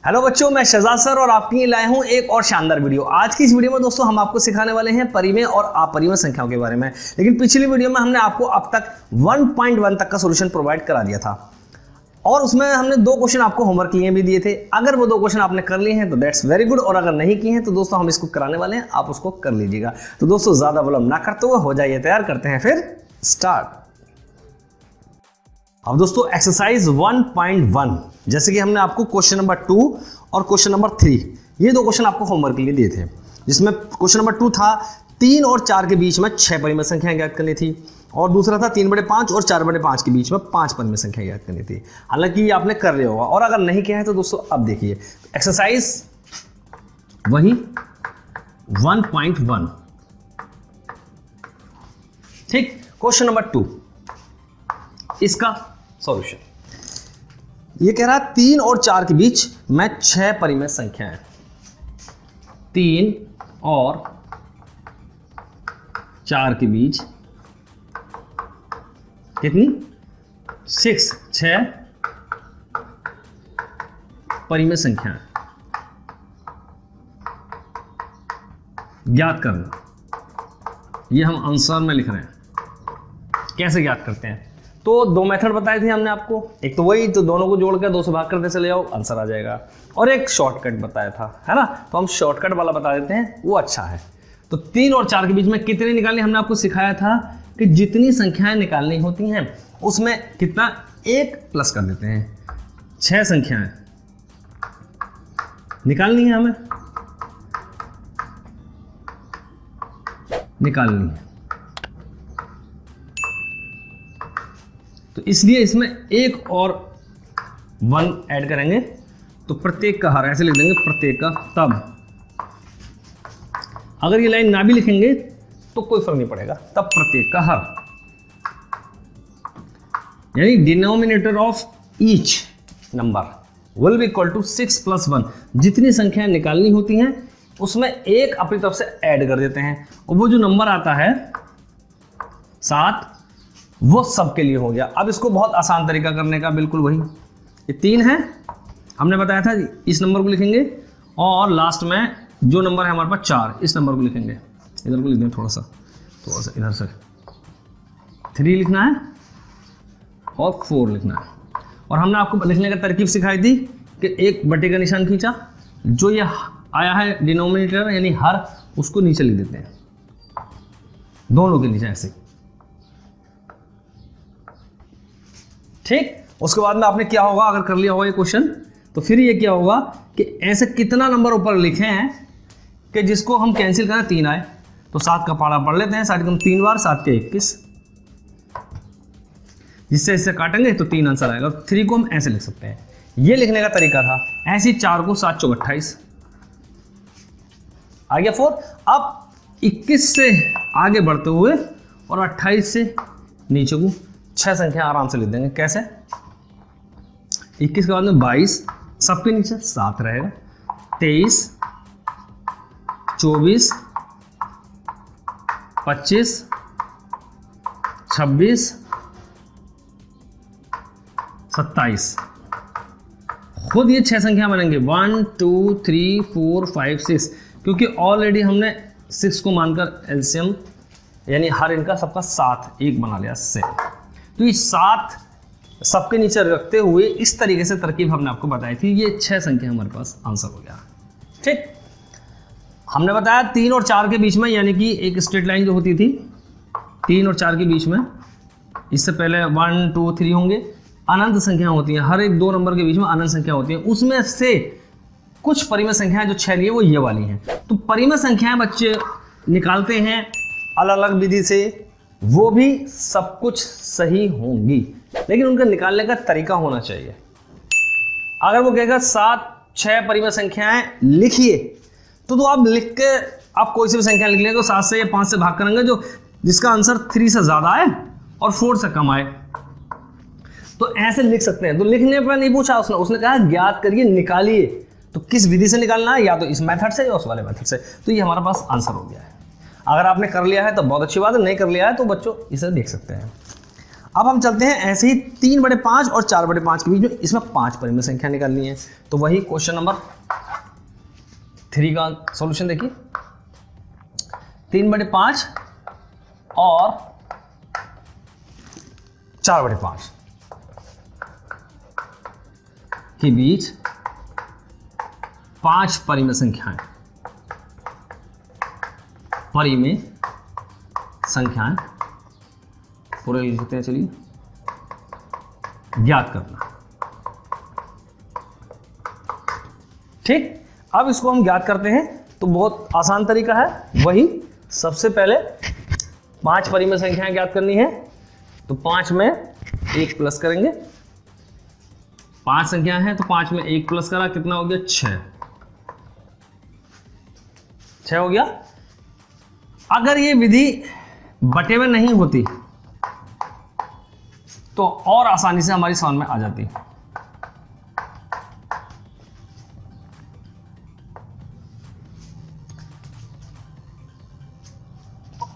Hello बच्चों, मैं Shahzad sir और आपके लिए लाया हूं एक और शानदार वीडियो। आज की इस वीडियो में दोस्तों हम आपको सिखाने वाले हैं परिमेय और अपरिमेय संख्याओं के बारे में। लेकिन पिछली वीडियो में हमने आपको अब तक 1.1 तक का सॉल्यूशन प्रोवाइड करा दिया था और उसमें हमने 2 क्वेश्चन आपको होमवर्क लिए भी दिए थे। अगर वो 2 क्वेश्चन आपने कर लिए हैं तो दैट्स वेरी गुड, और अगर नहीं किए हैं तो दोस्तों हम इसको कराने वाले हैं, आप उसको कर लीजिएगा। तो दोस्तों ज्यादा विलंब ना करते हुए हो जाइए तैयार, करते हैं फिर स्टार्ट। अब दोस्तों एक्सरसाइज 1.1, जैसे कि हमने आपको क्वेश्चन नंबर 2 और क्वेश्चन नंबर 3 ये 2 क्वेश्चन आपको होमवर्क के लिए दिए थे, जिसमें क्वेश्चन नंबर 2 था 3 और 4 के बीच में 6 परिमेय संख्याएं ज्ञात करनी थी, और दूसरा था 3/5 और 4/5 के बीच में 5 परिमेय संख्याएं ज्ञात करनी थी। हालांकि ये आपने कर लिया होगा, और अगर नहीं किया है तो दोस्तों अब देखिए एक्सरसाइज वही 1.1। ठीक, क्वेश्चन नंबर 2 इसका सॉल्यूशन ये कह रहा है 3 और 4 के बीच में 6 परिमेय संख्याएं। 3 और 4 के बीच कितनी? 6 परिमेय संख्याएं ज्ञात करना। ये हम आंसर में लिख रहे हैं। कैसे ज्ञात करते हैं? तो 2 मेथड बताए थे हमने आपको। एक तो वही, तो दोनों को जोड़कर 2 से भाग करते चले जाओ, आंसर आ जाएगा। और एक शॉर्टकट बताया था, है ना, तो हम शॉर्टकट वाला बता देते हैं, वो अच्छा है। तो 3 और 4 के बीच में कितने निकालने हमने आपको सिखाया था कि जितनी संख्याएं निकालनी होती हैं उसमें कितना 1 प्लस कर देते हैं। 6 संख्याएं निकालनी है, हमें निकालनी है, तो इसलिए इसमें 1 और 1 ऐड करेंगे, तो प्रत्येक का हर ऐसे लिख देंगे, प्रत्येक का। तब अगर ये लाइन ना भी लिखेंगे तो कोई फर्क नहीं पड़ेगा, तब प्रत्येक का हर, यानी denominator of each number will be equal to 6 + 1। जितनी संख्याएं निकालनी होती हैं उसमें 1 अपनी तरफ से ऐड कर देते हैं, और वो जो नंबर आता है 7 वो सबके लिए हो गया। अब इसको बहुत आसान तरीका करने का, बिल्कुल वही, ये 3 है, हमने बताया था इस नंबर को लिखेंगे, और लास्ट में जो नंबर है हमारे पास 4, इस नंबर को लिखेंगे। इधर को लिख दें, थोड़ा सा इधर से 3 लिखना है और 4 लिखना है। और हमने आपको लिखने का तरकीब सिखाई थी कि 1 बटे का निशान खींचा, जो ये आया है डिनोमिनेटर यानी हर, उसको नीचे लिख देते हैं, दोनों के नीचे ऐसे। ठीक, उसके बाद में आपने क्या होगा, अगर कर लिया होगा ये क्वेश्चन, तो फिर ये क्या होगा कि ऐसे कितना नंबर ऊपर लिखे हैं कि जिसको हम कैंसिल करें 3 आए, तो 7 का पारा पढ़ लेते हैं। 7 को 3 बार, 7 के 21, जिससे इससे काटेंगे तो 3 आंसर आएगा। 3 को हम ऐसे लिख सकते हैं, ये लिखने का तरीका था। ऐसे 4 को 7 चौक 28 आ गया 4। अब 21 से आगे बढ़ते हुए और 28 से नीचे को 6 संख्या आराम से लिख देंगे। कैसे? 21 के बाद में 22, सबके नीचे 7 रहेगा, 23, 24, 25, 26, 27। खुद ये 6 संख्या बनेंगे, 1 2 3 4 5 6, क्योंकि ऑलरेडी हमने 6 को मानकर एलसीएम यानी हर इनका सबका 7 1 बना लिया से। तो ये 7 सबके नीचे रखते हुए इस तरीके से तरकीब हमने आपको बताई थी। ये 6 संख्या हमारे पास आंसर हो गया। ठीक, हमने बताया 3 और 4 के बीच में, यानी कि एक स्ट्रेट लाइन जो होती थी 3 और 4 के बीच में, इससे पहले 1 2 3 होंगे, अनंत संख्या होती हैं, हर एक 2 नंबर के बीच में अनंत संख्या होती है। उसमें से कुछ परिमेय संख्याएं जो 6 लिए वो ये वाली हैं। तो परिमेय संख्याएं बच्चे निकालते हैं अलग अलग विधि से, वो भी सब कुछ सही होंगी, लेकिन उनका निकालने का तरीका होना चाहिए। अगर वो कहेगा 6 परिमेय संख्याएं लिखिए, तो आप लिख के आप कोई सी भी संख्या लिख लेंगे, तो 7 से या 5 से भाग करेंगे, जो जिसका आंसर 3 से ज्यादा आए और 4 से कम आए, तो ऐसे लिख सकते हैं। तो लिखने पर नहीं पूछा उसने कहा ज्ञात करिए, निकालिए। तो किस विधि से निकालना है, या तो इस मेथड से या उस वाले मेथड से। तो ये हमारे पास आंसर हो गया है। अगर आपने कर लिया है तो बहुत अच्छी बात है, नहीं कर लिया है तो बच्चों इसे देख सकते हैं। अब हम चलते हैं ऐसे ही 3/5 और 4/5 के बीच में, इसमें 5 परिमेय संख्या निकालनी है। तो वही क्वेश्चन नंबर 3 का सॉल्यूशन देखिए, 3/5 और 4/5 के बीच 5 परिमेय संख्याएं, परिमेय संख्याएं पूरे लिखते हैं, चलिए ज्ञात करना। ठीक, अब इसको हम ज्ञात करते हैं तो बहुत आसान तरीका है। वही सबसे पहले 5 परिमेय संख्याएं ज्ञात करनी है, तो 5 में 1 प्लस करेंगे। 5 संख्या है तो 5 में 1 प्लस करा, कितना हो गया 6 हो गया। अगर ये विधि बटे में नहीं होती तो और आसानी से हमारी समझ में आ जाती।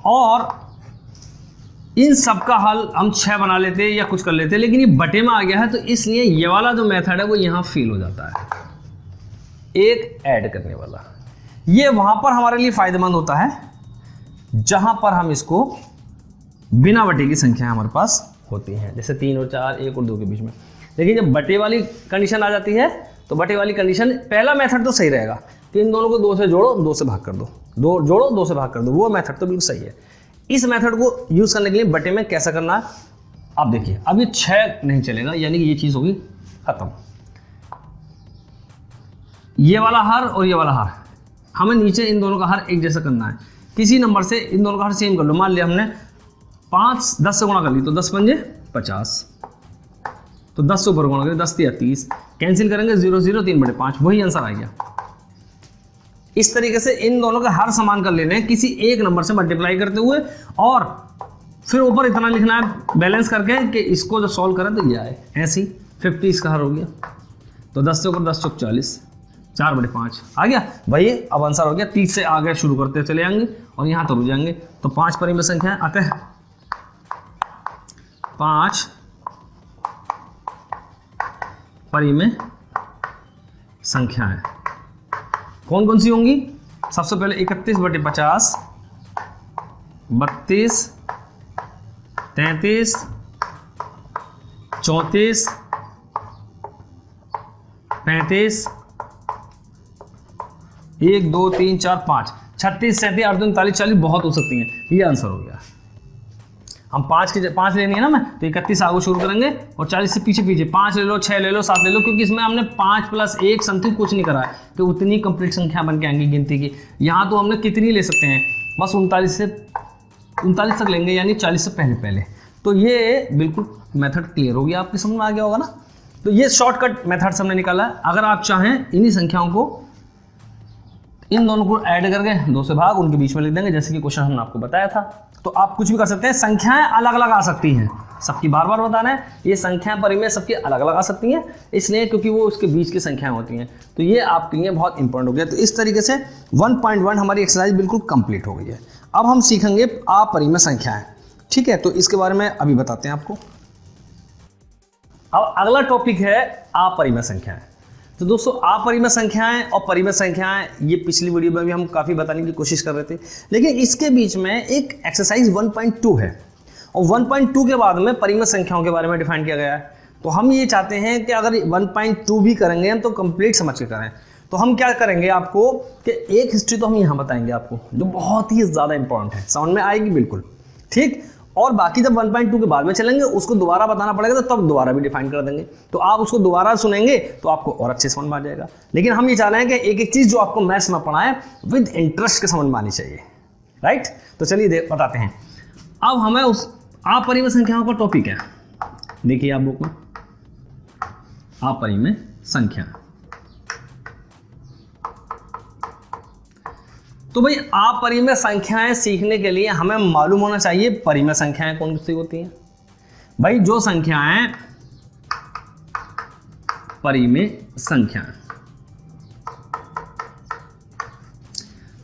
और इन सब का हल हम 6 बना लेते या कुछ कर लेते, लेकिन ये बटे में आ गया है तो इसलिए ये वाला जो मेथड है वो यहां फेल हो जाता है, एक ऐड करने वाला। ये वहां पर हमारे लिए फायदेमंद होता है जहां पर हम इसको बिना बटे की संख्या हमारे पास होती हैं, जैसे 3 और 4, 1 और 2 के बीच में। लेकिन जब बटे वाली कंडीशन आ जाती है तो बटे वाली कंडीशन, पहला मेथड तो सही रहेगा कि इन दोनों को 2 से जोड़ो, 2 से भाग कर दो, 2 जोड़ो 2 से भाग कर दो, वो मेथड तो बिल्कुल सही है। इस मेथड को यूज करने के लिए बटे में कैसा करना है, अब देखिए। अब ये 6 नहीं चलेगा, यानी कि ये चीज होगी खत्म। ये वाला हर और ये वाला हर, हमें नीचे इन दोनों का हर एक जैसा करना है। किसी नंबर से इन दोनों का हर सेम कर लो। मान लिया हमने 5 10 से गुणा कर ली तो 10 पंजे 50, तो 10 से ऊपर गुणा करें 10 या 30, कैंसिल करेंगे 0 0 3/5, वही आंसर आ गया। इस तरीके से इन दोनों का हर समान कर लेने हैं किसी एक नंबर से मल्टीप्लाई करते हुए, और फिर ऊपर इतना लिखना है बैलेंस करके कि इसको जो सॉल्व करें तो ये आए। ऐसे ही 50 इसका हर हो गया, तो 10 से ऊपर 10 चौक 40, 4/5 आ गया भाई। अब आंसर हो गया। 30 से आगे शुरू करते चले जाएंगे और यहाँ तो रुक जाएंगे। तो 5 परिमेय संख्याएं आते हैं, 5 परिमेय संख्याएं कौन कौन सी होंगी? सबसे पहले 31/50, 32, 33, 34, 35, 1 2 3 4 5, 36, 37, 38, 39, 40 बहुत हो सकती हैं। ये आंसर हो गया। हम 5 लेनी है ना, मैं तो 31 आगे शुरू करेंगे और 40 से पीछे 5 ले लो, 6 ले लो, 7 ले लो, क्योंकि इसमें हमने 5 + 1 समथिंग कुछ नहीं करा है कि उतनी कंप्लीट संख्या बन के आएंगी गिनती की। यहाँ तो हमने कितनी ले सकते हैं, बस 39 तक लेंगे, यानी 40 से पहले। तो ये बिल्कुल मेथड क्लियर हो गया, आपके समझ में आ गया होगा ना। तो ये शॉर्टकट मेथड से हमने निकाला है। अगर आप चाहें इन्हीं संख्याओं को, इन दोनों को ऐड करके 2 से भाग उनके बीच में लिख देंगे, जैसे कि क्वेश्चन हमने आपको बताया था। तो आप कुछ भी कर सकते हैं। संख्याएं अलग अलग आ सकती हैं, सबकी बार बार बताना है, ये संख्याएं परिमेय सबकी अलग अलग आ सकती हैं, इसलिए क्योंकि वो उसके बीच की संख्याएं होती हैं। तो ये आपके लिए बहुत इंपॉर्टेंट हो गया। तो इस तरीके से 1.1 हमारी एक्सरसाइज बिल्कुल कंप्लीट हो गई है। अब हम सीखेंगे अपरिमेय संख्याएं, ठीक है। तो इसके बारे में अभी बताते हैं आपको। अब अगला टॉपिक है अपरिमेय संख्याएं। तो दोस्तों, अपरिमेय संख्याएं और परिमेय संख्याएं, ये पिछली वीडियो में भी हम काफ़ी बताने की कोशिश कर रहे थे, लेकिन इसके बीच में एक एक्सरसाइज 1.2 है, और 1.2 के बाद में परिमेय संख्याओं के बारे में डिफाइन किया गया है। तो हम ये चाहते हैं कि अगर 1.2 भी करेंगे तो कंप्लीट समझ के करें। तो हम क्या करेंगे आपको कि एक हिस्ट्री तो हम यहाँ बताएंगे आपको, जो बहुत ही ज़्यादा इंपॉर्टेंट है, समझ में आएगी बिल्कुल, ठीक। और बाकी जब 1.2 के बाद में चलेंगे उसको दोबारा बताना पड़ेगा, तो तब दोबारा भी डिफाइन कर देंगे। तो आप उसको दोबारा सुनेंगे तो आपको और अच्छे समझ में आ जाएगा। लेकिन हम ये चाह रहे हैं कि एक एक चीज़ जो आपको मैथ्स में पढ़ाएं विद इंटरेस्ट के समझ में आनी चाहिए, राइट। तो चलिए बताते हैं। अब हमें उस अपरिमेय संख्याओं का टॉपिक है, देखिए आप बुक में, अपरिमेय संख्या। तो भाई अपरिमेय संख्याएं सीखने के लिए हमें मालूम होना चाहिए परिमेय संख्याएं कौन सी होती हैं। भाई जो संख्याएं परिमेय संख्याएं,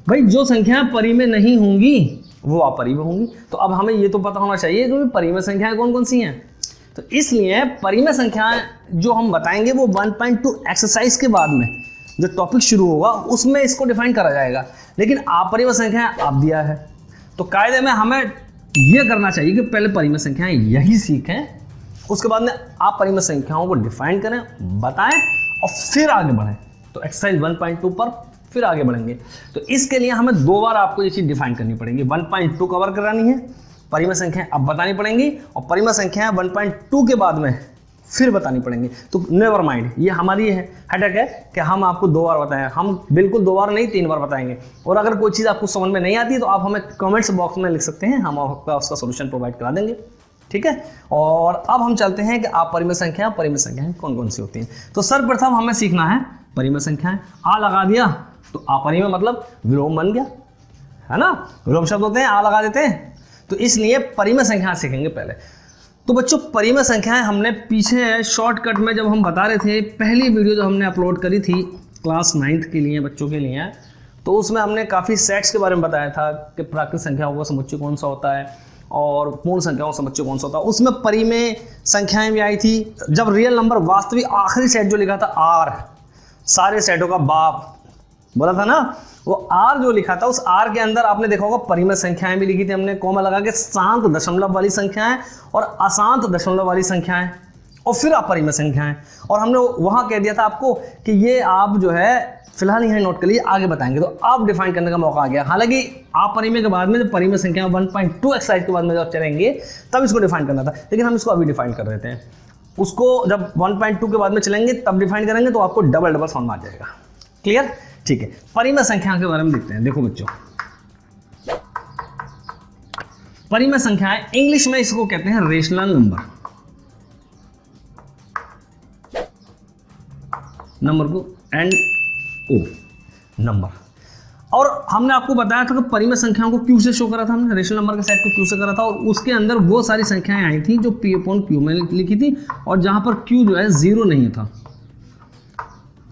भाई जो संख्याएं परिमेय नहीं होंगी वो अपरिमेय होंगी। तो अब हमें ये तो पता होना चाहिए कि परिमेय संख्याएं कौन कौन सी हैं। तो इसलिए परिमेय संख्याएं जो हम बताएंगे वो 1.2 एक्सरसाइज के बाद में जो टॉपिक शुरू होगा उसमें इसको डिफाइन करा जाएगा। लेकिन अपरिमेय संख्याएं अब दिया है तो कायदे में हमें ये करना चाहिए कि पहले परिमेय संख्याएं यही सीखें, उसके बाद में आप परिमेय संख्याओं को डिफाइन करें, बताएं और फिर आगे बढ़ें। तो एक्सरसाइज 1.2 पर फिर आगे बढ़ेंगे। तो इसके लिए हमें 2 बार आपको ये चीज़ डिफाइन करनी पड़ेगी। 1.2 कवर करानी है, परिमेय संख्याएं अब बतानी पड़ेंगी और परिमेय संख्याएं 1.2 के बाद में फिर बतानी पड़ेंगी। तो नेवर माइंड, ये हमारी हेडेक है कि हम आपको 2 बार बताएं। हम बिल्कुल 2 बार नहीं 3 बार बताएंगे। और अगर कोई चीज़ आपको समझ में नहीं आती तो आप हमें कमेंट्स बॉक्स में लिख सकते हैं, हम आपका उसका सोल्यूशन प्रोवाइड करा देंगे। ठीक है, और अब हम चलते हैं कि आप परिमेय संख्याएं कौन कौन सी होती हैं। तो सर्वप्रथम हमें सीखना है परिमेय संख्याएं। आ लगा दिया तो अपरिमेय मतलब विलोम बन गया, है ना। विलोम शब्द होते हैं, आ लगा देते हैं। तो इसलिए परिमेय संख्याएं सीखेंगे पहले। तो बच्चों परिमेय संख्याएं हमने पीछे शॉर्टकट में जब हम बता रहे थे, पहली वीडियो जो हमने अपलोड करी थी क्लास 9th के लिए बच्चों के लिए, तो उसमें हमने काफ़ी सेट्स के बारे में बताया था कि प्राकृतिक संख्याओं का समुच्चय कौन सा होता है और पूर्ण संख्याओं का समुच्चय कौन सा होता है। उसमें परिमेय संख्याएं भी आई थी। जब रियल नंबर वास्तविक आखिरी सेट जो लिखा था आर, सारे सेटों का बाप बोला था ना, वो आर जो लिखा था उस आर के अंदर आपने देखा होगा परिमेय संख्याएं भी लिखी थी हमने, कॉमा लगा के शांत दशमलव वाली संख्याएं और अशांत दशमलव वाली संख्याएं और फिर अपरिमेय संख्याएं। और हमने वहां कह दिया था आपको कि ये आप जो है फिलहाल यहाँ नोट कर लीजिए, आगे बताएंगे। तो आप डिफाइन करने का मौका आ गया। हालांकि अपरिमेय के बाद में जब परिमेय संख्या 1.2 एक्सरसाइज के बाद में जब चलेंगे तब इसको डिफाइन करना था, लेकिन हम इसको अभी डिफाइन कर देते हैं। उसको जब 1.2 के बाद में चलेंगे तब डिफाइन करेंगे तो आपको डबल समझ में आ जाएगा। क्लियर? ठीक है, परिमेय संख्या के बारे में देखते हैं। देखो बच्चों, परिमेय संख्याएं इंग्लिश में इसको कहते हैं रेशनल नंबर को NO नंबर। और हमने आपको बताया था कि परिमेय संख्याओं को क्यू से शो करा था हमने, रेशनल नंबर के सेट को क्यू से करा था और उसके अंदर वो सारी संख्याएं आई थी जो P/Q में लिखी थी और जहां पर Q जो है 0 नहीं था।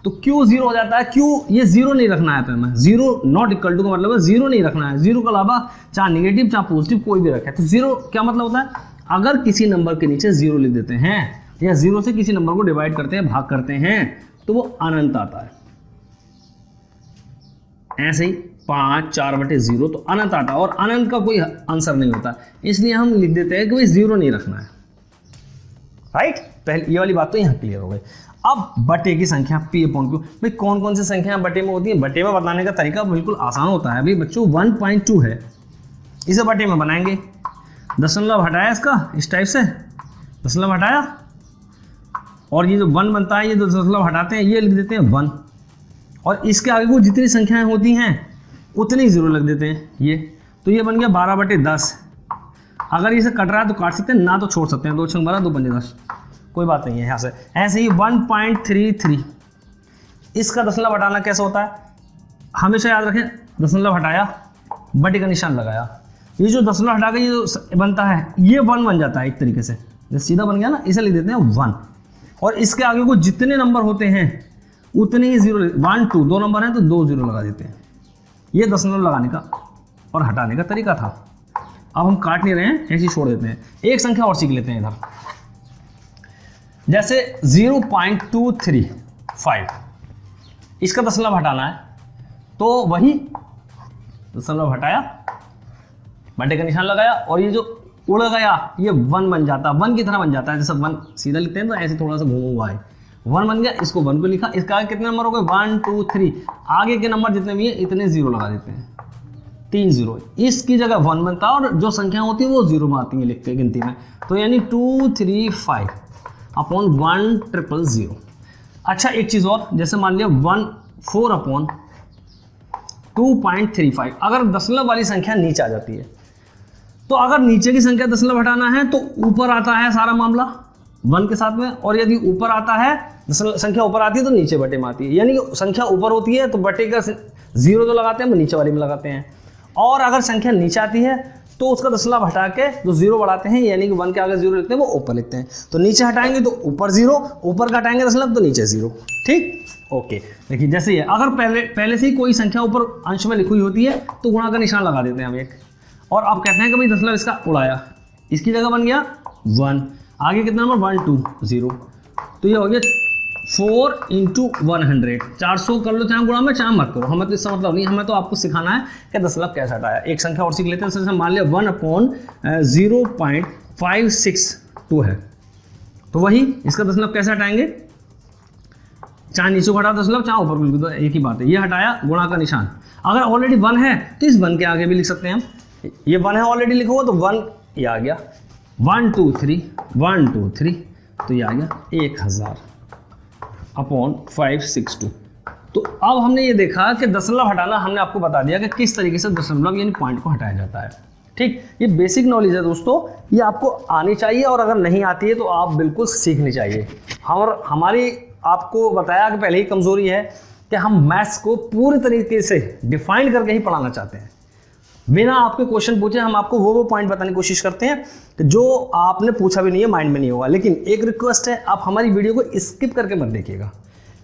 तो Q 0 हो जाता है। Q ये 0 नहीं रखना है, तो हमें 0 नॉट इक्वल टू का मतलब है 0 नहीं रखना है। 0 के अलावा चाहे नेगेटिव चाहे पॉजिटिव कोई भी रखे। तो 0 क्या मतलब होता है, अगर किसी नंबर के नीचे 0 लिख देते हैं या 0 से किसी नंबर को डिवाइड करते हैं, भाग करते हैं, तो वो अनंत आता है। ऐसे ही 5 4/0 तो अनंत आता है और अनंत का कोई आंसर नहीं होता, इसलिए हम लिख देते हैं कि भाई 0 नहीं रखना है। राइट, पहले ये वाली बात तो यहाँ क्लियर हो गई। अब बटे की संख्या P/Q, भाई कौन कौन सी संख्या बटे में होती है। बटे में बताने का तरीका बिल्कुल आसान होता है। भाई बच्चों 1.2 है, इसे बटे में बनाएंगे, दशमलव हटाया इसका, इस टाइप से दशमलव हटाया और ये जो 1 बनता है ये जो दशमलव हटाते हैं ये लिख देते हैं 1 और इसके आगे को जितनी संख्याएं होती हैं उतनी 0 लिख देते हैं ये। तो ये बन गया 12/10। अगर इसे कट रहा है तो काट सकते हैं, ना तो छोड़ सकते हैं। 2 6 12 2 5 10, कोई बात नहीं है यहाँ से। ऐसे ही 1.33, इसका दशमलव हटाना कैसे होता है, हमेशा याद रखें, दशमलव हटाया, बटे का निशान लगाया, ये जो दशमलव हटा के ये जो बनता है ये 1 बन जाता है एक तरीके से, सीधा बन गया ना, इसे लिख देते हैं 1 और इसके आगे को जितने नंबर होते हैं उतने ही 0, 1 2 2 नंबर हैं तो 2 0 लगा देते हैं। ये दशमलव लगाने का और हटाने का तरीका था। अब हम काट नहीं रहे हैं, ऐसे ही छोड़ देते हैं। एक संख्या और सीख लेते हैं इधर, जैसे 0.235, इसका दशमलव हटाना है तो वही दशमलव हटाया, बटे का निशान लगाया और ये जो उड़ गया ये 1 बन जाता है, 1 की तरह बन जाता है। जैसे 1 सीधा लिखते हैं तो ऐसे थोड़ा सा घूमा हुआ है, 1 बन गया, इसको 1 को लिखा, इसका आगे कितने नंबर हो गए 1 2 3, आगे के नंबर जितने भी हैं इतने 0 लगा देते हैं, 3 0, इसकी जगह 1 बनता है और जो संख्या होती है वो 0 में आती है लिखते हैं गिनती में, तो यानी 235/10000। अच्छा एक चीज़ और, जैसे मान लिया 14/2.35, अगर दशमलव वाली संख्या नीचे आ जाती है तो अगर नीचे की संख्या दशमलव हटाना है तो ऊपर आता है सारा मामला 1 के साथ में, और यदि ऊपर आता है संख्या ऊपर आती है तो नीचे बटे में आती है, यानी कि संख्या ऊपर होती है तो बटे का 0 जो लगाते हैं वो नीचे वाली में लगाते हैं, और अगर संख्या नीचे आती है तो उसका दशमलव हटा के जो 0 बढ़ाते हैं, यानी कि 1 के आगे 0 लिखते हैं वो ऊपर लिखते हैं। तो नीचे हटाएंगे तो ऊपर 0, ऊपर का हटाएंगे दशमलव तो नीचे 0। ठीक, ओके। देखिए जैसे ये अगर पहले से ही कोई संख्या ऊपर अंश में लिखी हुई होती है तो गुणा का निशान लगा देते हैं हम एक, और आप कहते हैं कि भाई दशमलव इसका उड़ाया, इसकी जगह बन गया 1, आगे कितना नंबर 1 2 0, तो ये हो गया 4 × 100। 400 कर लो चाहे गुणा में चाहे मत करो, हमें तो इसका मतलब नहीं, हमें तो आपको सिखाना है कि दशमलव कैसे हटाया। एक संख्या और सीख लेते हैं, जैसे मान लिया 1/0.562 है, तो वही इसका दशमलव कैसे हटाएंगे, चाहे नीचे को हटाओ दशमलव चाहे ऊपर को, तो एक ही बात है, ये हटाया गुणा का निशान। अगर ऑलरेडी 1 है तो इस 1 के आगे भी लिख सकते हैं हम, ये 1 है ऑलरेडी लिखा हुआ तो 1 ये आ गया, 1 2 3 1 2 3, तो ये आ गया 1000/562। तो अब हमने ये देखा कि दशमलव हटाना, हमने आपको बता दिया कि किस तरीके से दशमलव यानी पॉइंट को हटाया जाता है। ठीक, ये बेसिक नॉलेज है दोस्तों, ये आपको आनी चाहिए, और अगर नहीं आती है तो आप बिल्कुल सीखनी चाहिए। और हमारी आपको बताया कि पहले ही कमजोरी है कि हम मैथ्स को पूरी तरीके से डिफाइन करके ही पढ़ाना चाहते हैं। बिना आपके क्वेश्चन पूछे हम आपको वो पॉइंट बताने की कोशिश करते हैं जो आपने पूछा भी नहीं है, माइंड में नहीं होगा। लेकिन एक रिक्वेस्ट है, आप हमारी वीडियो को स्किप करके मत देखिएगा,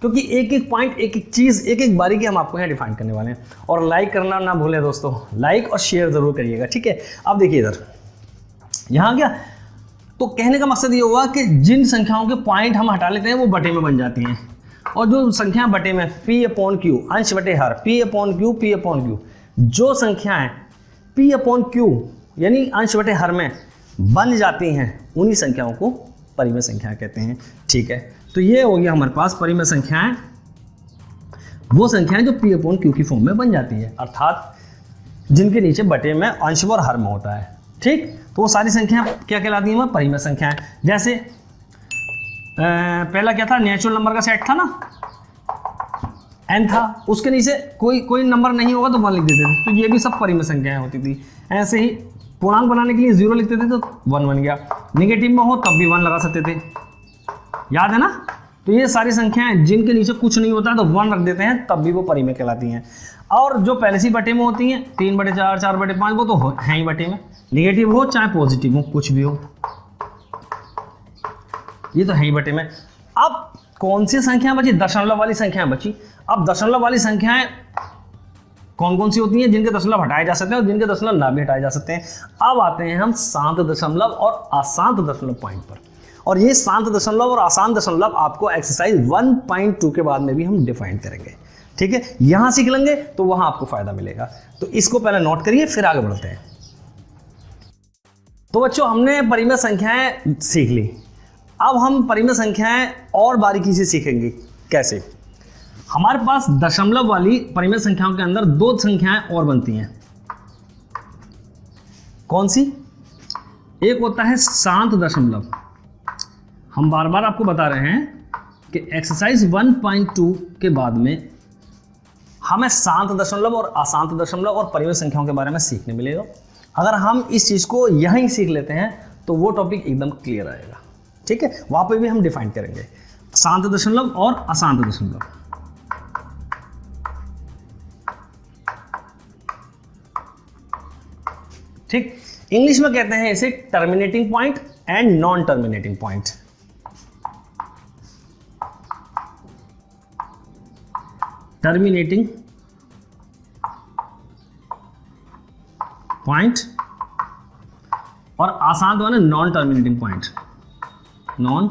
क्योंकि एक एक पॉइंट, एक एक चीज़, एक एक बारीकी हम आपको यहाँ डिफाइन करने वाले हैं। और लाइक करना ना भूलें दोस्तों, लाइक और शेयर जरूर करिएगा, ठीक है। अब देखिए इधर, यहाँ क्या, तो कहने का मकसद ये हुआ कि जिन संख्याओं के पॉइंट हम हटा लेते हैं वो बटे में बन जाती हैं, और जो संख्या बटे में P/Q अंश बटे हर, P/Q जो संख्याएं P/Q यानी अंश बटे हर में बन जाती हैं, उन्हीं संख्याओं को परिमेय संख्या कहते हैं, ठीक है। तो ये हो गया हमारे पास परिमेय संख्याएं, वो संख्याएं जो P/Q की फॉर्म में बन जाती है, अर्थात जिनके नीचे बटे में अंश और हर में होता है, ठीक। तो वो सारी संख्याएं क्या कहलाती हैं, परिमेय संख्याएं। जैसे पहला क्या था, नेचुरल नंबर का सेट था ना, n था, उसके नीचे कोई नंबर नहीं होगा तो 1 लिख देते थे, तो ये भी सब परिमेय संख्याएं होती थी। ऐसे ही पूर्णांक बनाने के लिए 0 लिख देते थे तो 1 बन गया, निगेटिव में हो तब भी 1 लगा सकते थे, याद है ना। तो ये सारी संख्याएं जिनके नीचे कुछ नहीं होता है तो 1 रख देते हैं, तब भी वो परिमेय कहलाती हैं। और जो पहले से बटे में होती हैं 3/4 4/5, वो तो है ही बटे में, निगेटिव हो चाहे पॉजिटिव हो, कुछ भी हो, ये तो है ही बटे में। अब कौन सी संख्या बची, दशमलव वाली संख्याएं बची। अब दशमलव वाली संख्याएं कौन कौन सी होती हैं, जिनके दशमलव हटाए जा सकते हैं और जिनके दशमलव ना भी हटाए जा सकते हैं। अब आते हैं हम शांत दशमलव और अशांत दशमलव पॉइंट पर, और ये शांत दशमलव और अशांत दशमलव आपको एक्सरसाइज 1.2 के बाद में भी हम डिफाइन करेंगे, ठीक है। यहां सीख लेंगे तो वहां आपको फायदा मिलेगा, तो इसको पहले नोट करिए, फिर आगे बढ़ते हैं। तो बच्चों, हमने परिमेय संख्याएं सीख ली, अब हम परिमेय संख्याएं और बारीकी से सीखेंगे। कैसे, हमारे पास दशमलव वाली परिमेय संख्याओं के अंदर 2 संख्याएं और बनती हैं। कौन सी, एक होता है शांत दशमलव। हम बार बार आपको बता रहे हैं कि एक्सरसाइज 1.2 के बाद में हमें शांत दशमलव और अशांत दशमलव और परिमेय संख्याओं के बारे में सीखने मिलेगा। अगर हम इस चीज को यहीं सीख लेते हैं तो वो टॉपिक एकदम क्लियर आएगा, ठीक है। वहां पे भी हम डिफाइन करेंगे शांत दशमलव और अशांत दशमलव। ठीक, इंग्लिश में कहते हैं इसे terminating point and non terminating point. Terminating point और आसान वाला non terminating point, non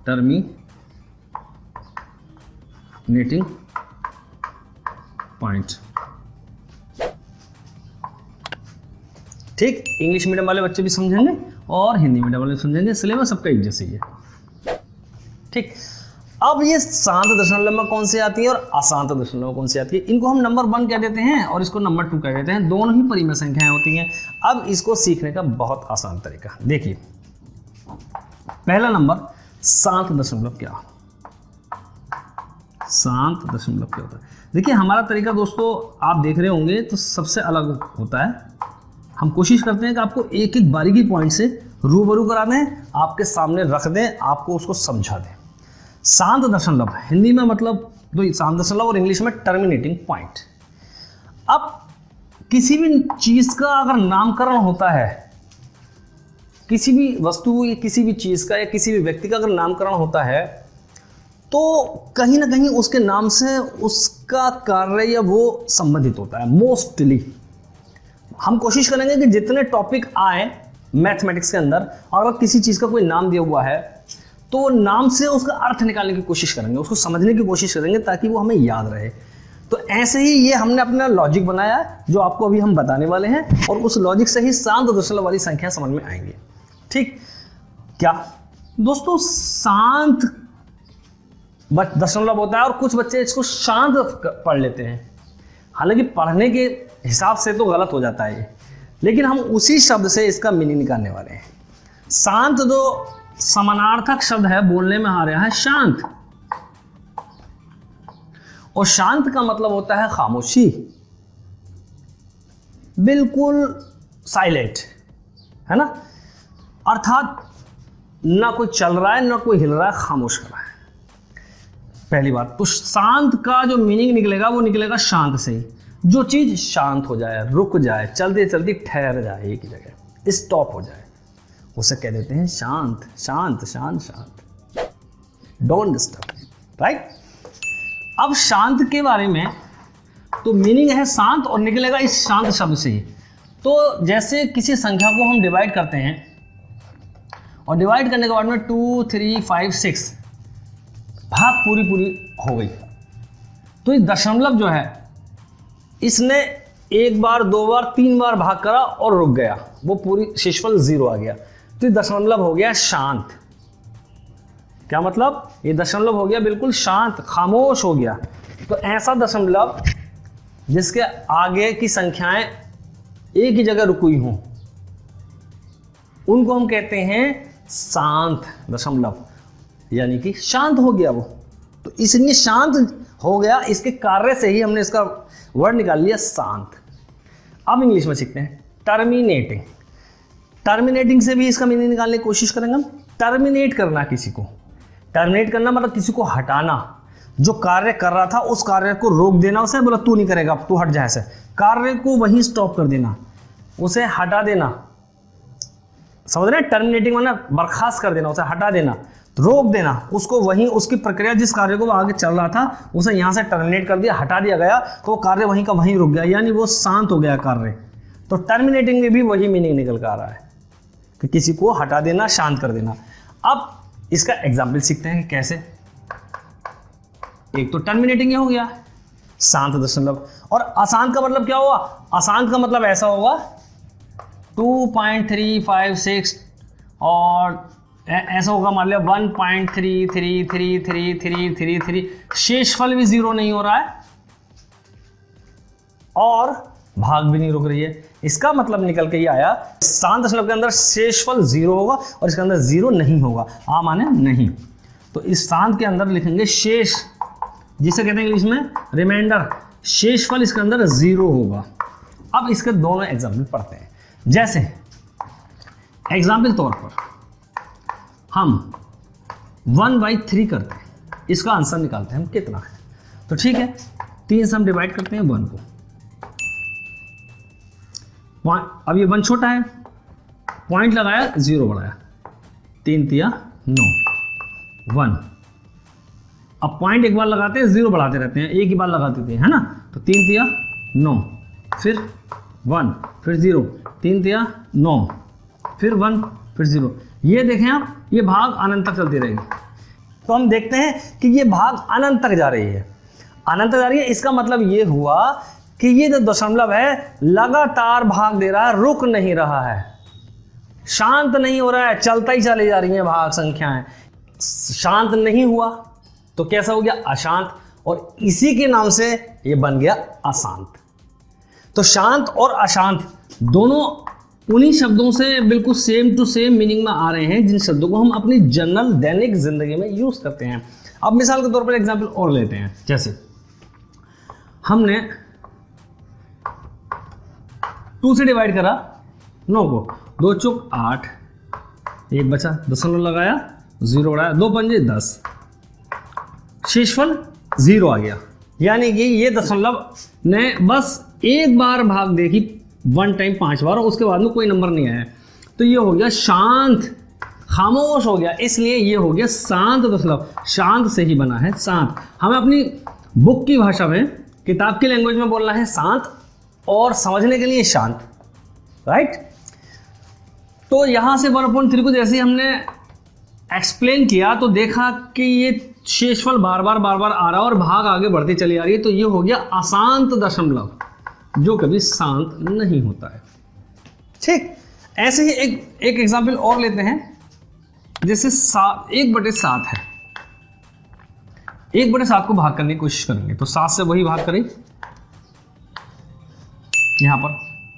terminating point. ठीक, इंग्लिश मीडियम वाले बच्चे भी समझेंगे और हिंदी मीडियम वाले समझेंगे, सिलेबस सबका एक जैसे ही है, ठीक। अब ये शांत दशमलव में कौन से आती है और अशांत दशमलव में कौन सी आती है, इनको हम नंबर 1 कह देते हैं और इसको नंबर 2 कह देते हैं, दोनों ही परिमेय संख्याएं होती हैं। अब इसको सीखने का बहुत आसान तरीका देखिए। पहला नंबर, शांत दशमलव क्या, शांत दशमलव क्या होता है। देखिए हमारा तरीका दोस्तों आप देख रहे होंगे तो सबसे अलग होता है। हम कोशिश करते हैं कि आपको एक एक बारीकी पॉइंट से रूबरू करा दें, आपके सामने रख दें, आपको उसको समझा दें। शांत दशमलव हिंदी में मतलब तो शांत दशमलव और इंग्लिश में टर्मिनेटिंग पॉइंट। अब किसी भी चीज का अगर नामकरण होता है, किसी भी वस्तु या किसी भी चीज का या किसी भी व्यक्ति का अगर नामकरण होता है तो कहीं ना कहीं उसके नाम से उसका कार्य या वो संबंधित होता है मोस्टली, हम कोशिश करेंगे कि जितने टॉपिक आए मैथमेटिक्स के अंदर, और अगर किसी चीज़ का कोई नाम दिया हुआ है तो नाम से उसका अर्थ निकालने की कोशिश करेंगे, उसको समझने की कोशिश करेंगे ताकि वो हमें याद रहे। तो ऐसे ही ये हमने अपना लॉजिक बनाया है जो आपको अभी हम बताने वाले हैं, और उस लॉजिक से ही शांत दशमलव वाली संख्या समझ में आएंगी। ठीक क्या दोस्तों, शांत दशमलव होता है और कुछ बच्चे इसको शांत पढ़ लेते हैं, हालांकि पढ़ने के हिसाब से तो गलत हो जाता है ये, लेकिन हम उसी शब्द से इसका मीनिंग निकालने वाले हैं। शांत जो समानार्थक शब्द है बोलने में आ रहा है शांत, और शांत का मतलब होता है खामोशी, बिल्कुल साइलेंट, है ना, अर्थात ना कोई चल रहा है ना कोई हिल रहा है, खामोश कर रहा है। पहली बात तो शांत का जो मीनिंग निकलेगा वो निकलेगा शांत से ही, जो चीज शांत हो जाए, रुक जाए, चलते चलते ठहर जाए एक ही जगह, स्टॉप हो जाए, उसे कह देते हैं शांत। शांत शांत शांत, डोंट डिस्टर्ब, राइट। अब शांत के बारे में तो मीनिंग है शांत और निकलेगा इस शांत शब्द से ही। तो जैसे किसी संख्या को हम डिवाइड करते हैं और डिवाइड करने के बाद में 2, 3, 5, 6 भाग पूरी हो गई, तो ये दशमलव जो है इसने एक बार, दो बार, तीन बार भाग करा और रुक गया, वो पूरी शेषफल 0 आ गया, तो ये दशमलव हो गया शांत। क्या मतलब, ये दशमलव हो गया बिल्कुल शांत, खामोश हो गया। तो ऐसा दशमलव जिसके आगे की संख्याएं एक ही जगह रुकी हों उनको हम कहते हैं शांत दशमलव, यानी कि शांत हो गया वो। तो इसलिए शांत हो गया, इसके कार्य से ही हमने इसका वर्ड निकाल लिया शांत। अब इंग्लिश में सीखते हैं टर्मिनेटिंग। टर्मिनेटिंग से भी इसका मीनिंग निकालने की कोशिश करेंगे हम। टर्मिनेट करना, किसी को टर्मिनेट करना मतलब किसी को हटाना, जो कार्य कर रहा था उस कार्य को रोक देना, उसे बोला तू नहीं करेगा, तू हट जा, ऐसे कार्य को वहीं स्टॉप कर देना, उसे हटा देना, समझ रहे हैं। टर्मिनेटिंग मतलब बर्खास्त कर देना, उसे हटा देना, रोक देना, उसको वहीं उसकी प्रक्रिया, जिस कार्य को वो आगे चल रहा था उसे यहाँ से टर्मिनेट कर दिया, हटा दिया गया, तो वो कार्य वहीं का वहीं रुक गया, यानी वो शांत हो गया कार्य। तो टर्मिनेटिंग में भी वही मीनिंग निकल कर आ रहा है कि किसी को हटा देना, शांत कर देना। अब इसका एग्जाम्पल सीखते हैं कि कैसे। एक तो टर्मिनेटिंग हो गया शांत दशमलव, और अशांत का मतलब क्या हुआ, अशांत का मतलब ऐसा होगा 2.356 और ऐसा होगा मान लिया 1.3333333, शेषफल भी 0 नहीं हो रहा है और भाग भी नहीं रुक रही है। इसका मतलब निकल के ही आया शांत दशमलव के अंदर शेषफल 0 होगा और इसके अंदर 0 नहीं होगा। आ माने नहीं, तो इस शांत के अंदर लिखेंगे शेष, जिसे कहते हैं इंग्लिश में रिमाइंडर, शेषफल इसके अंदर 0 होगा। अब इसके दोनों एग्जाम्पल पढ़ते हैं। जैसे एग्जाम्पल तौर पर हम 1/3 करते हैं, इसका आंसर निकालते हैं हम कितना है। तो ठीक है, 3 से हम डिवाइड करते हैं 1 को, अब ये 1 छोटा है, पॉइंट लगाया 0 बढ़ाया, 3 तिया 9, 1। अब पॉइंट एक बार लगाते हैं 0 बढ़ाते रहते हैं, एक ही बार लगाते थे, है ना। तो 3 तिया 9, फिर 1, फिर 0, 3 तिया 9, फिर 1, फिर 0। ये देखें आप, ये भाग अनंत तक चलती रहेगी। तो हम देखते हैं कि ये भाग अनंत तक जा रही है, अनंत तक जा रही है। इसका मतलब ये हुआ कि ये जो दशमलव है लगातार भाग दे रहा है, रुक नहीं रहा है, शांत नहीं हो रहा है, चलता ही चली जा रही है भाग संख्याएं। शांत नहीं हुआ तो कैसा हो गया, अशांत, और इसी के नाम से ये बन गया अशांत। तो शांत और अशांत दोनों उन्हीं शब्दों से बिल्कुल सेम टू सेम मीनिंग में आ रहे हैं, जिन शब्दों को हम अपनी जनरल दैनिक जिंदगी में यूज करते हैं। अब मिसाल के तौर पर एग्जाम्पल और लेते हैं। जैसे हमने 2 से डिवाइड करा 9 को, 2 चौक 8, 1 बचा, दशमलव लगाया, 0 बढ़ाया, 2 पंजे 10, शेषफल 0 आ गया। यानी कि ये दशमलव ने बस एक बार भाग देखी 1 टाइम 5 बार, और उसके बाद में कोई नंबर नहीं आया, तो ये हो गया शांत, खामोश हो गया, इसलिए ये हो गया शांत दशमलव। शांत से ही बना है शांत। हमें अपनी बुक की भाषा में, किताब की लैंग्वेज में बोलना है शांत, और समझने के लिए शांत। राइट। तो यहां से 1/3 को जैसे ही हमने एक्सप्लेन किया तो देखा कि ये शेषफल बार बार आ रहा है और भाग आगे बढ़ती चली आ रही है, तो ये हो गया अशांत दशमलव, जो कभी शांत नहीं होता है। ठीक, ऐसे ही एक एग्जाम्पल और लेते हैं, जैसे 1/7 है। 1/7 को भाग करने की कोशिश करेंगे तो 7 से वही भाग करें, यहां पर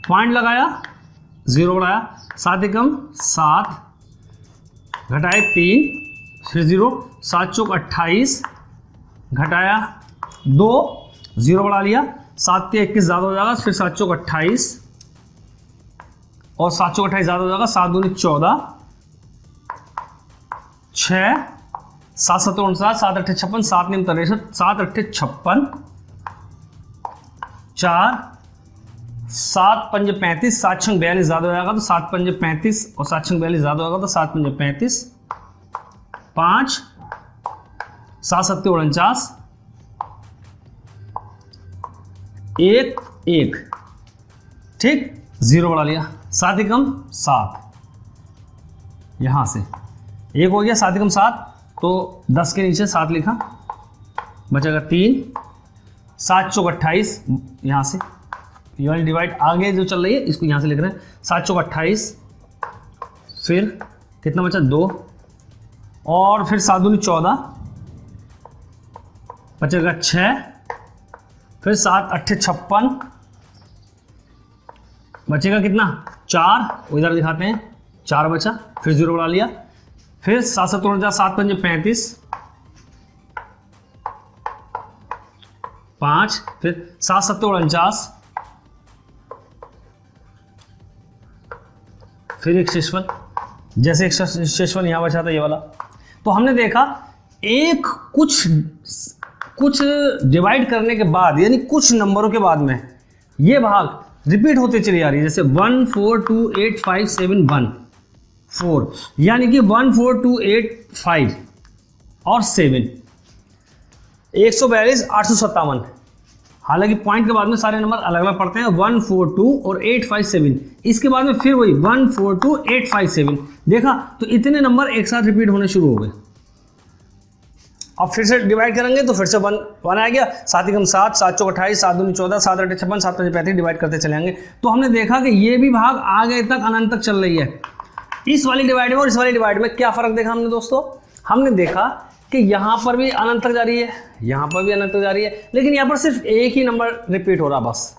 पॉइंट लगाया, 0 बढ़ाया, 7 एकम 7 घटाए 3 फिर 0, 7 चौक 28 घटाया 2, 0 बढ़ा लिया, 7 के 21 ज़्यादा हो जाएगा, फिर 7 चौक 28 और 7 चौक 28 ज़्यादा हो जाएगा, 7 दूनी 14, 6 7 7 59, 7 8 56, 7 9 63, 7 8 56, 4 7 5 35, 7 6 42 ज़्यादा हो जाएगा तो 7 5 35 और 7 6 42 ज़्यादा होगा तो 7 5 35, 5 7 7 49, 1 1, ठीक, 0 बढ़ा लिया, 7 एकम 7, यहां से 1 हो गया, 7 एकम 7 तो 10 के नीचे 7 लिखा, बचेगा 3, 7 चौक 28, यहां से ये वाली डिवाइड आगे जो चल रही है इसको यहां से लिख रहे हैं, 7 चौक 28, फिर कितना बचा 2 और फिर 7 दूनी 14, बचेगा 6, फिर 7 8 56, बचेगा कितना 4, इधर दिखाते हैं 4 बचा, फिर 0 बढ़ा लिया, फिर 7 7 49, 7 5 35, 5, फिर 7 7 49, फिर एक शेषफल, जैसे एक शेषफल यहां बचा था ये वाला। तो हमने देखा एक कुछ डिवाइड करने के बाद, यानी कुछ नंबरों के बाद में ये भाग रिपीट होते चली आ रही है, जैसे 1 4 2 8 5 7 1 4, यानी कि 1 4 2 8 5 और 7, 142 857। हालांकि पॉइंट के बाद में सारे नंबर अलग अलग पड़ते हैं, 1 4 2 और 8 5 7, इसके बाद में फिर वही 1 4 2 8 5 7, देखा तो इतने नंबर एक साथ रिपीट होने शुरू हो गए। अब फिर से डिवाइड करेंगे तो फिर से 1 आ गया, 7 एकम 7, 7 चौक 28, 7 दूनी 14, 7 8 56, 7 5 35, डिवाइड करते चलेंगे। तो हमने देखा कि ये भी भाग आगे तक अनंत तक चल रही है। इस वाली डिवाइड में और इस वाली डिवाइड में क्या फर्क देखा हमने दोस्तों? हमने देखा कि यहाँ पर भी अनंत तक जा रही है, यहाँ पर भी अनंत तक जा रही है, लेकिन यहाँ पर सिर्फ एक ही नंबर रिपीट हो रहा, बस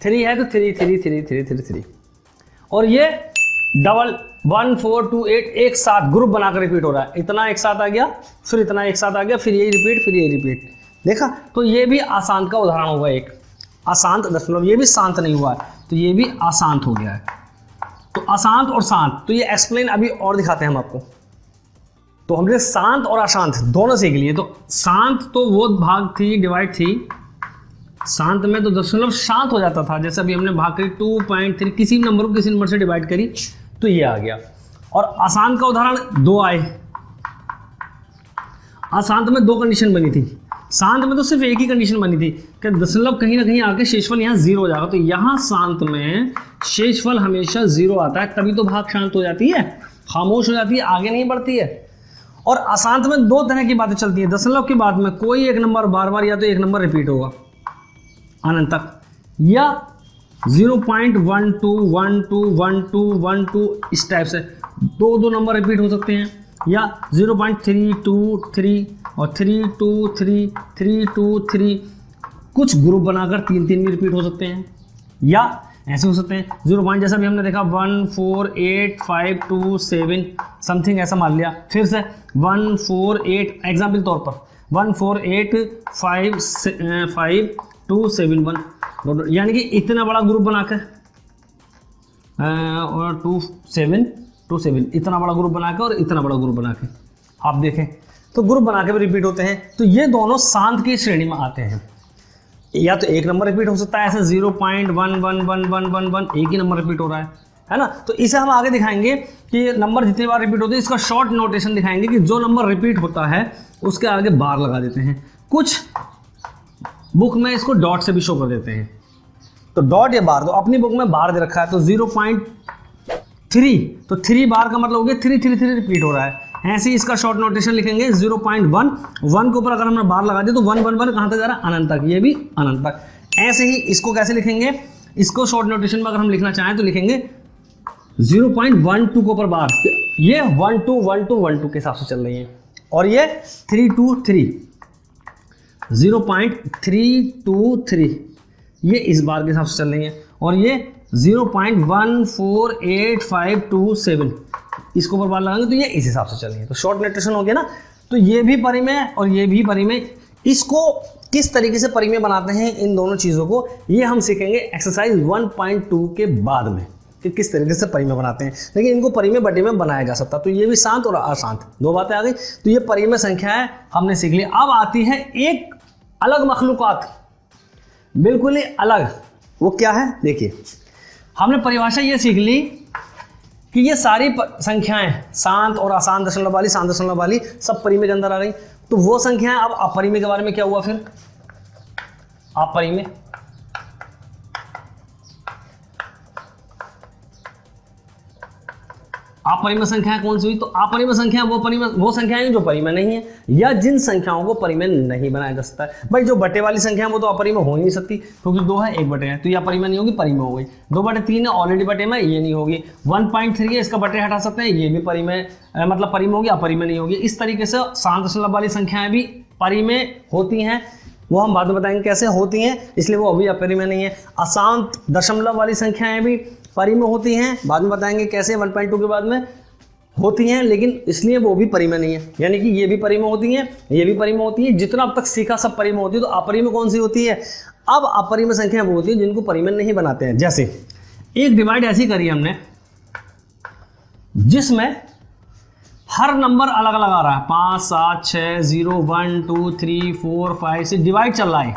3 है तो 3 3 3 3 3 3, और ये डबल 1 4 2 8 एक साथ ग्रुप बनाकर रिपीट हो रहा है। इतना एक साथ आ गया, फिर इतना एक साथ आ गया, फिर यही रिपीट, फिर यही रिपीट। देखा, तो ये भी अशांत का उदाहरण होगा, एक अशांत दशमलव। ये भी शांत नहीं हुआ है तो ये भी अशांत हो गया है। तो अशांत और शांत, तो ये एक्सप्लेन अभी और दिखाते हैं हम आपको। तो हमने शांत और अशांत दोनों सीख लिए। तो शांत तो वो भाग थी, डिवाइड थी, शांत में तो दशमलव शांत हो जाता था, जैसे अभी हमने भाग करी 2.3, किसी नंबर को किसी नंबर से डिवाइड करी तो ये आ गया। और अशांत का उदाहरण 2 आए। अशांत में 2 कंडीशन बनी थी, शांत में तो सिर्फ एक ही कंडीशन बनी थी कि दशमलव कहीं ना कहीं आके शेषफल यहाँ 0 हो जाएगा। तो यहाँ शांत में शेषफल हमेशा 0 आता है, तभी तो भाग शांत हो जाती है, खामोश हो जाती है, आगे नहीं बढ़ती है। और अशांत में 2 तरह की बातें चलती है। दशमलव के बाद में कोई एक नंबर बार बार, या तो एक नंबर रिपीट होगा अनंत तक, या 0.12 12 12 12 इस टाइप से 2 नंबर रिपीट हो सकते हैं, या 0.323 और 323 323, कुछ ग्रुप बनाकर 3 भी रिपीट हो सकते हैं, या ऐसे हो सकते हैं 0. जैसा भी हमने देखा 1 4 8 5 2 7 समथिंग, ऐसा मान लिया। फिर से 1 4 8, एग्जाम्पल तौर पर 1 4 8 5 5 2 7 1, यानी कि इतना बड़ा ग्रुप बनाकर और 2 7 इतना बड़ा ग्रुप बनाकर और इतना बड़ा ग्रुप बनाकर आप देखें तो ग्रुप बनाकर भी रिपीट होते हैं। तो ये दोनों शांत की श्रेणी में आते हैं। या तो एक नंबर रिपीट हो सकता है, ऐसे 0.111111 एक ही नंबर रिपीट हो रहा है ना। तो इसे हम आगे दिखाएंगे कि नंबर जितनी बार रिपीट होते हैं, इसका शॉर्ट नोटेशन दिखाएंगे कि जो नंबर रिपीट होता है उसके आगे बार लगा देते हैं। कुछ बुक में इसको डॉट से भी शो कर देते हैं। तो डॉट या बार, तो अपनी बुक में बार दे रखा है तो 0.3, तो 3 बार का मतलब हो गया 3 रिपीट हो रहा है। ऐसे ही इसका शॉर्ट नोटेशन लिखेंगे 0.1, 1 के ऊपर अगर हमने बार लगा दिया तो 1 1 1 कहाँ तक जा रहा है, अनंत तक, ये भी अनंत तक। ऐसे ही इसको कैसे लिखेंगे, इसको शॉर्ट नोटेशन में अगर हम लिखना चाहें तो लिखेंगे 0.12 के ऊपर बार, ये 1 2 1 2 1 2 के हिसाब से चल रही है, और ये 3 2 3, 0.323 ये इस बार के हिसाब से चल रही है, और ये 0.148527 इसको ऊपर बार लगाएंगे तो ये इस हिसाब से चल रही है। तो शॉर्ट नोटेशन हो गया ना। तो ये भी परिमेय और ये भी परिमेय, इसको किस तरीके से परिमेय बनाते हैं इन दोनों चीज़ों को, ये हम सीखेंगे एक्सरसाइज 1.2 के बाद में कि किस तरीके से परिमेय बनाते हैं। लेकिन इनको परिमेय बटे में बनाया जा सकता, तो ये भी शांत और अशांत दो बातें आ गई। तो ये परिमेय संख्याएं हमने सीख ली। अब आती है एक अलग मखलूकात, बिल्कुल ही अलग। वो क्या है, देखिए हमने परिभाषा ये सीख ली कि ये सारी संख्याएं शांत और अशांत दशमलव वाली, शांत दशमलव वाली, सब परिमेय के अंदर आ गई। तो वो संख्याएं, अब अपरिमेय के बारे में क्या हुआ फिर, अपरिमेय, अपरिमेय संख्याएं कौन सी हुई, तो अपरिमेय संख्या वो संख्याएं जो परिमेय नहीं है, या जिन संख्याओं को परिमेय नहीं बनाया जा सकता है। भाई जो बटे वाली संख्या वो तो अपरिमेय हो ही नहीं सकती, क्योंकि 2 है 1 बटे है, तो ये अपरिमेय नहीं होगी, परिमेय हो गई। 2/3 है ऑलरेडी बटे में, ये नहीं होगी। 1.3 है, इसका बटे हटा सकते हैं, ये भी परिमेय मतलब परिमेय होगी, अपरिमेय नहीं होगी। इस तरीके से शांत दशमलव वाली संख्याएं भी परिमेय होती हैं, वो हम बाद में बताएंगे कैसे होती हैं, इसलिए वो अभी अपरिमेय नहीं है। अशांत दशमलव वाली संख्याएं भी परिमेय होती हैं, बाद में बताएंगे कैसे, 1.2 के बाद में होती हैं, लेकिन इसलिए वो भी परिमेय नहीं है। यानी कि ये भी परिमेय होती हैं, ये भी परिमेय होती है, जितना अब तक सीखा सब परिमेय होती है। तो अपरिमेय कौन सी होती है, अब अपरिमेय संख्या वो होती है जिनको परिमेय नहीं बनाते हैं। जैसे एक डिवाइड ऐसी करी हमने जिसमें हर नंबर अलग अलग आ रहा है, 5 7 6 0 1 2 3 4 5 6 डिवाइड चल रहा है,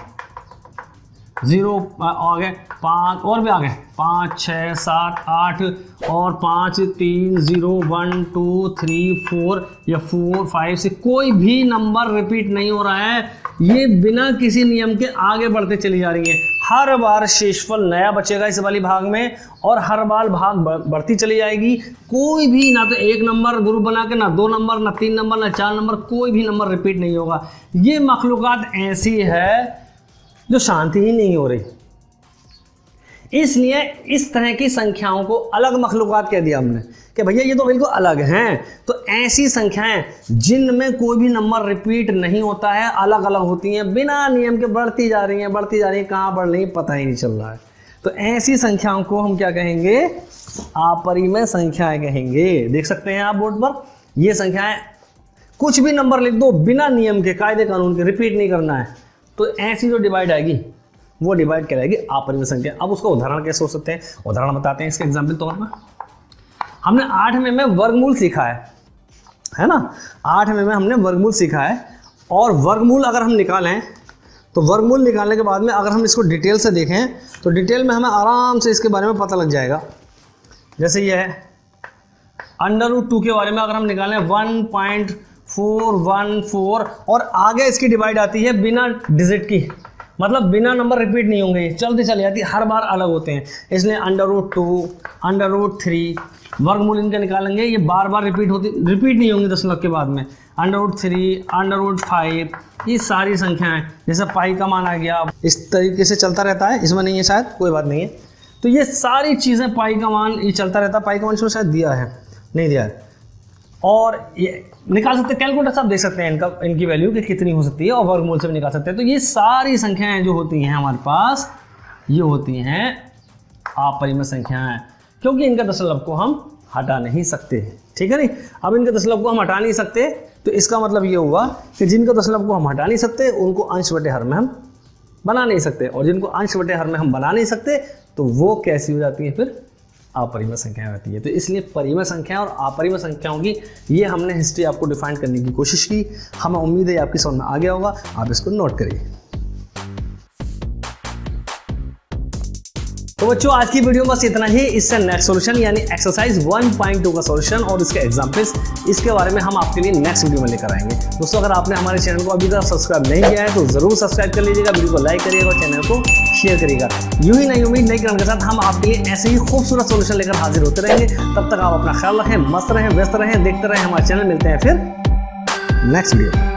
0 आगे 5 और भी आगे 5 6 7 8 और 5 3 0 1 2 3 4 या 4 5 6 कोई भी नंबर रिपीट नहीं हो रहा है। ये बिना किसी नियम के आगे बढ़ते चली जा रही है। हर बार शेषफल नया बचेगा इस वाली भाग में, और हर बार भाग बढ़ती चली जाएगी। कोई भी ना तो 1 नंबर ग्रुप बना के, ना 2 नंबर, ना 3 नंबर, ना 4 नंबर, कोई भी नंबर रिपीट नहीं होगा। ये मखलूकात ऐसी है जो शांति ही नहीं हो रही, इसलिए इस तरह की संख्याओं को अलग मखलूकात कह दिया हमने कि भैया ये तो बिल्कुल अलग हैं। तो ऐसी संख्याएं जिनमें कोई भी नंबर रिपीट नहीं होता है, अलग अलग होती हैं, बिना नियम के बढ़ती जा रही हैं, कहाँ बढ़ रही है पता ही नहीं चल रहा है। तो ऐसी संख्याओं को हम क्या कहेंगे, अपरिमेय संख्याएं कहेंगे। देख सकते हैं आप बोर्ड पर, ये संख्याएं कुछ भी नंबर लिख दो बिना नियम के, कायदे कानून के, रिपीट नहीं करना है, तो ऐसी जो डिवाइड आएगी वो डिवाइड कहलाएगी अपरिमेय संख्या। अब उसका उदाहरण कैसे हो सकते हैं, उदाहरण बताते हैं। इसके एग्जाम्पल तौर पर हमने 8वें में वर्गमूल सीखा है ना, 8वें में हमने वर्गमूल सीखा है। और वर्गमूल अगर हम निकालें तो वर्गमूल निकालने के बाद में अगर हम इसको डिटेल से देखें तो डिटेल में हमें आराम से इसके बारे में पता लग जाएगा। जैसे ये है √2 के बारे में अगर हम निकालें 1.414 और आगे इसकी डिवाइड आती है बिना डिजिट की, मतलब बिना नंबर रिपीट नहीं होंगे, चलते चले जाती, हर बार अलग होते हैं। इसलिए √2 √3 वर्गमूल इनके निकालेंगे, ये बार बार रिपीट नहीं होंगे दशमलव के बाद में। √3 √5 ये सारी संख्याएं, जैसे पाई का मान आ गया, इस तरीके से चलता रहता है। इसमें नहीं है शायद, कोई बात नहीं है। तो ये सारी चीज़ें पाई का मान ये चलता रहता है। पाई का मान इसमें शायद दिया है, नहीं दिया है, और ये निकाल सकते हैं, कैलकुलेटर से आप देख सकते हैं इनकी वैल्यू कि कितनी हो सकती है, और वर्गमूल से भी निकाल सकते हैं। तो ये सारी संख्याएं जो होती हैं हमारे पास, ये होती हैं अपरिमेय संख्याएं, क्योंकि इनका दशमलव को हम हटा नहीं सकते, ठीक है नहीं। अब इनके दशमलव को हम हटा नहीं सकते, तो इसका मतलब ये हुआ कि जिनका दशमलव को हम हटा नहीं सकते उनको अंश बटे हर में हम बना नहीं सकते, और जिनको अंश बटे हर में हम बना नहीं सकते तो वो कैसी हो जाती है, फिर अपरिमेय संख्याएं होती है। तो इसलिए परिमेय संख्याएं और अपरिमेय संख्याओं की ये हमने हिस्ट्री आपको डिफाइन करने की कोशिश की। हमें उम्मीद है आपकी समझ में आ गया होगा, आप इसको नोट करिए। तो बच्चों आज की वीडियो में बस इतना ही। इससे नेक्स्ट सॉल्यूशन यानी एक्सरसाइज 1.2 का सॉल्यूशन और इसके एग्जांपल्स, इसके बारे में हम आपके लिए नेक्स्ट वीडियो में लेकर आएंगे। दोस्तों अगर आपने हमारे चैनल को अभी तक सब्सक्राइब नहीं किया है तो जरूर सब्सक्राइब कर लीजिएगा, वीडियो को लाइक करिएगा और चैनल को शेयर करिएगा। यूं ही नई उम्मीद नई किरण के साथ हम आपके लिए ऐसे ही खूबसूरत सॉल्यूशन लेकर हाजिर होते रहेंगे। तब तक आप अपना ख्याल रखें, मस्त रहें, व्यस्त रहें, देखते रहें हमारा चैनल। मिलते हैं फिर नेक्स्ट वीडियो।